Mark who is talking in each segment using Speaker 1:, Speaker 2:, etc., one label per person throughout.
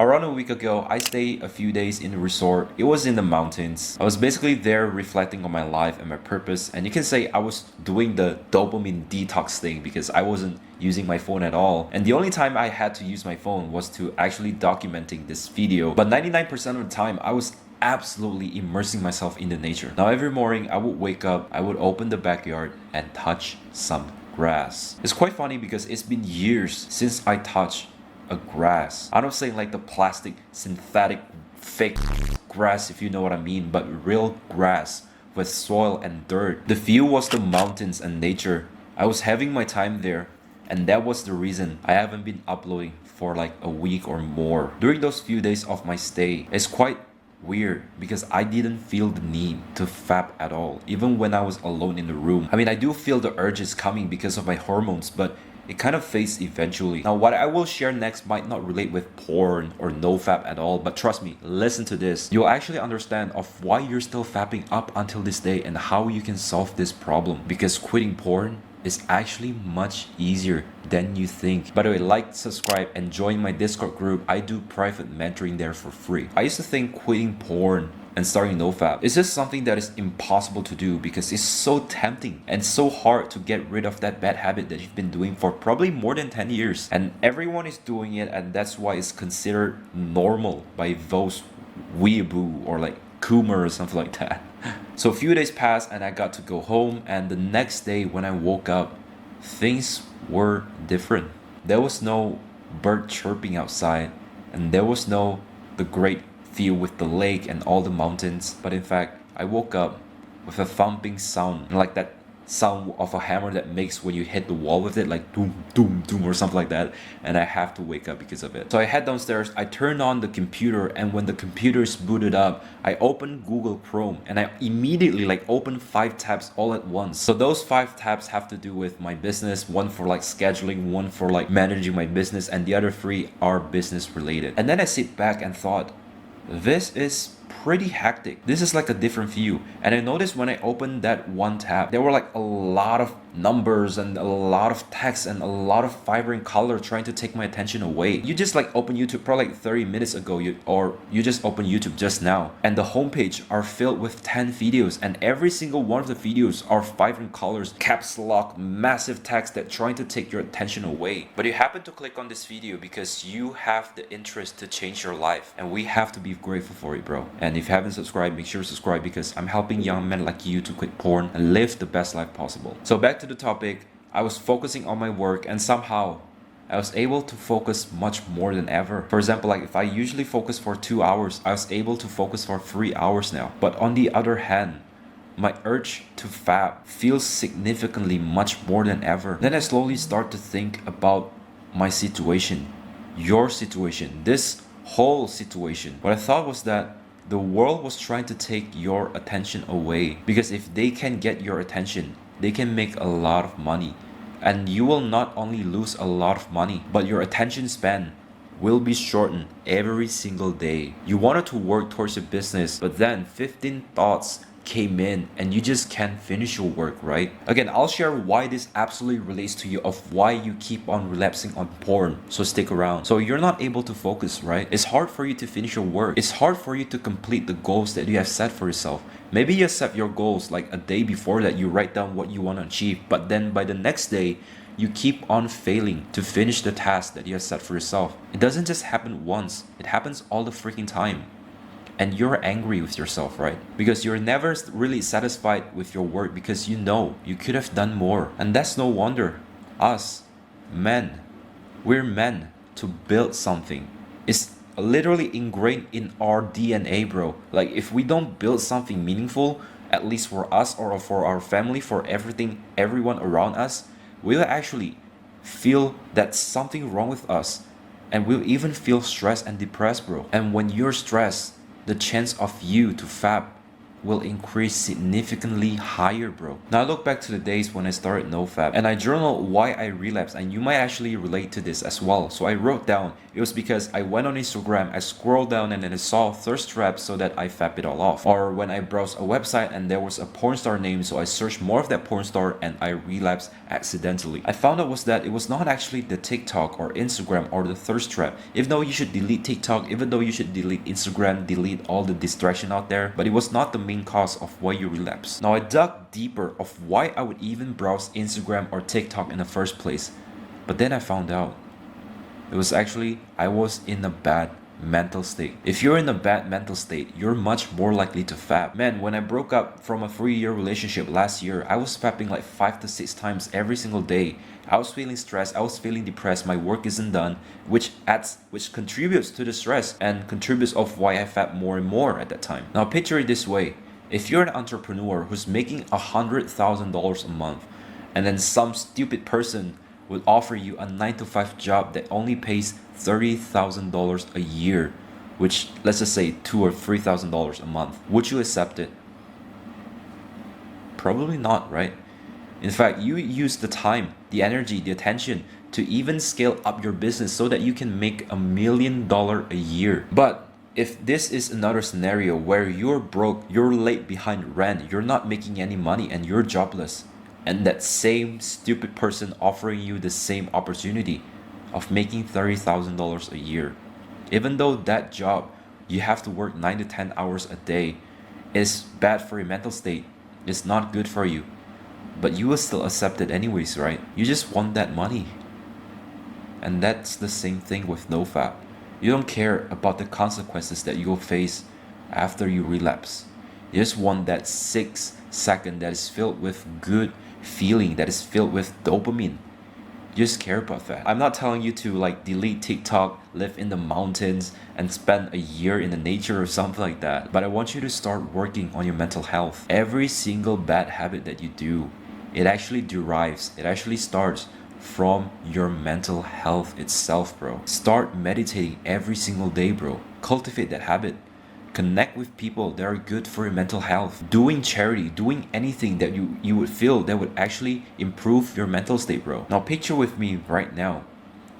Speaker 1: Around a week ago, I stayed a few days in a resort. It was in the mountains. I was basically there reflecting on my life and my purpose, and you can say I was doing the dopamine detox thing because I wasn't using my phone at all. And the only time I had to use my phone was to actually documenting this video. But 99% of the time, I was absolutely immersing myself in the nature. Now every morning I would wake up, I would open the backyard and touch some grass. It's quite funny because it's been years since I touched a grass. I'm not saying like the plastic, synthetic, fake grass, if you know what I mean, but real grass with soil and dirt. The view was the mountains and nature. I was having my time there, and that was the reason I haven't been uploading for like a week or more. During those few days of my stay, it's quite weird because I didn't feel the need to fap at all, even when I was alone in the room. I mean, I do feel the urges coming because of my hormones, but it kind of fades eventually. Now, what I will share next might not relate with porn or nofap at all, but trust me, listen to this. You'll actually understand of why you're still fapping up until this day and how you can solve this problem. Because quitting porn is actually much easier than you think. By the way, like, subscribe, and join my Discord group. I do private mentoring there for free. I used to think quitting porn and starting nofap is just something that is impossible to do because it's so tempting and so hard to get rid of that bad habit that you've been doing for probably more than 10 years. And everyone is doing it, and that's why it's considered normal by those weeaboo or like Coomer or something like that. So a few days passed and I got to go home, and the next day when I woke up, things were different. There was no bird chirping outside, and there was no the great view with the lake and all the mountains, but in fact I woke up with a thumping sound, like that sound of a hammer that makes when you hit the wall with it, like doom doom doom or something like that, and I have to wake up because of it. So I head downstairs, I turn on the computer, and when the computer is booted up, I open Google Chrome and I immediately like open 5 tabs all at once. So those 5 tabs have to do with my business, one for like scheduling, one for like managing my business, and the other 3 are business related. And then I sit back and thought, this is pretty hectic. This is like a different view. And I noticed when I opened that one tab, there were like a lot of numbers and a lot of text and a lot of vibrant color trying to take my attention away. You just like open YouTube probably like 30 minutes ago, or you just open YouTube just now, and the homepage are filled with 10 videos, and every single one of the videos are vibrant colors, caps lock, massive text that trying to take your attention away. But you happen to click on this video because you have the interest to change your life, and we have to be grateful for it, bro. And if you haven't subscribed, make sure to subscribe because I'm helping young men like you to quit porn and live the best life possible. So back to the topic, I was focusing on my work, and somehow I was able to focus much more than ever. For example, like if I usually focus for 2 hours, I was able to focus for 3 hours now. But on the other hand, my urge to fap feels significantly much more than ever. Then I slowly start to think about my situation, your situation, this whole situation. What I thought was that the world was trying to take your attention away, because if they can get your attention, they can make a lot of money, and you will not only lose a lot of money, but your attention span will be shortened every single day. You wanted to work towards your business, but then 15 thoughts came in and you just can't finish your work, right? Again, I'll share why this absolutely relates to you, of why you keep on relapsing on porn, so stick around. So you're not able to focus, right? It's hard for you to finish your work. It's hard for you to complete the goals that you have set for yourself. Maybe you set your goals like a day before that, you write down what you want to achieve, but then by the next day, you keep on failing to finish the task that you have set for yourself. It doesn't just happen once, it happens all the freaking time. And you're angry with yourself, right? Because you're never really satisfied with your work because you know you could have done more. And that's no wonder. Us, men, we're meant to build something. It's literally ingrained in our DNA, bro. Like if we don't build something meaningful, at least for us or for our family, for everyone around us, we'll actually feel that something wrong with us. And we'll even feel stressed and depressed, bro. And when you're stressed, the chance of you to fap will increase significantly higher, bro. Now I look back to the days when I started Nofap and I journal why I relapsed, and you might actually relate to this as well. So I wrote down it was because I went on Instagram, I scrolled down and then I saw thirst traps, so that I fap it all off. Or when I browsed a website and there was a porn star name, so I searched more of that porn star and I relapsed accidentally. I found out was that it was not actually the TikTok or Instagram or the thirst trap. Even though you should delete TikTok, even though you should delete Instagram, delete all the distraction out there, but it was not the main cause of why you relapse. Now I dug deeper of why I would even browse Instagram or TikTok in the first place. But then I found out it was actually I was in a bad mental state. If you're in a bad mental state, you're much more likely to fap. Man, when I broke up from a 3-year relationship last year, I was fapping like 5 to 6 times every single day. I was feeling stressed, I was feeling depressed, my work isn't done, which contributes to the stress and contributes of why I fap more and more at that time. Now picture it this way. If you're an entrepreneur who's making $100,000 a month, and then some stupid person would offer you a 9 to 5 job that only pays $30,000 a year, which let's just say $2,000 or $3,000 a month, would you accept it? Probably not, right? In fact, you use the time, the energy, the attention to even scale up your business so that you can make $1 million a year. But if this is another scenario where you're broke, you're late behind rent, you're not making any money and you're jobless, and that same stupid person offering you the same opportunity of making $30,000 a year, even though that job you have to work 9 to 10 hours a day is bad for your mental state, it's not good for you, but you will still accept it anyways, right? You just want that money. And that's the same thing with Nofap. You don't care about the consequences that you'll face after you relapse. You just want that 6 second that is filled with good feeling, that is filled with dopamine. You just care about that. I'm not telling you to like delete TikTok, live in the mountains, and spend a year in the nature or something like that. But I want you to start working on your mental health. Every single bad habit that you do, it actually starts from your mental health itself, bro. Start meditating every single day, bro. Cultivate that habit. Connect with people that are good for your mental health. Doing charity, doing anything that you would feel that would actually improve your mental state, bro. Now picture with me right now.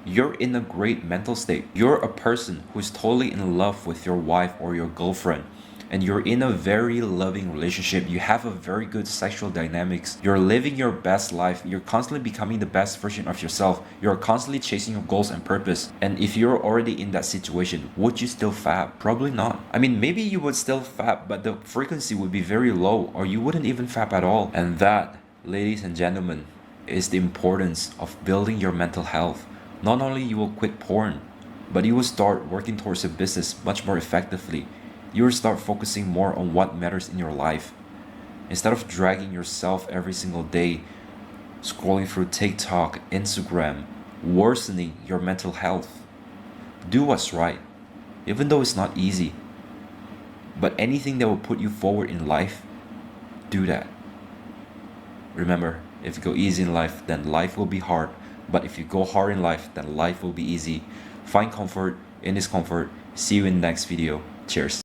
Speaker 1: You're in a great mental state. You're a person who's totally in love with your wife or your girlfriend, and you're in a very loving relationship. You have a very good sexual dynamics. You're living your best life. You're constantly becoming the best version of yourself. You're constantly chasing your goals and purpose. And if you're already in that situation, would you still fap? Probably not. I mean, maybe you would still fap, but the frequency would be very low, or you wouldn't even fap at all. And that, ladies and gentlemen, is the importance of building your mental health. Not only you will quit porn, but you will start working towards your business much more effectively. You will start focusing more on what matters in your life. Instead of dragging yourself every single day, scrolling through TikTok, Instagram, worsening your mental health. Do what's right, even though it's not easy. But anything that will put you forward in life, do that. Remember, if you go easy in life, then life will be hard. But if you go hard in life, then life will be easy. Find comfort in discomfort. See you in the next video. Cheers.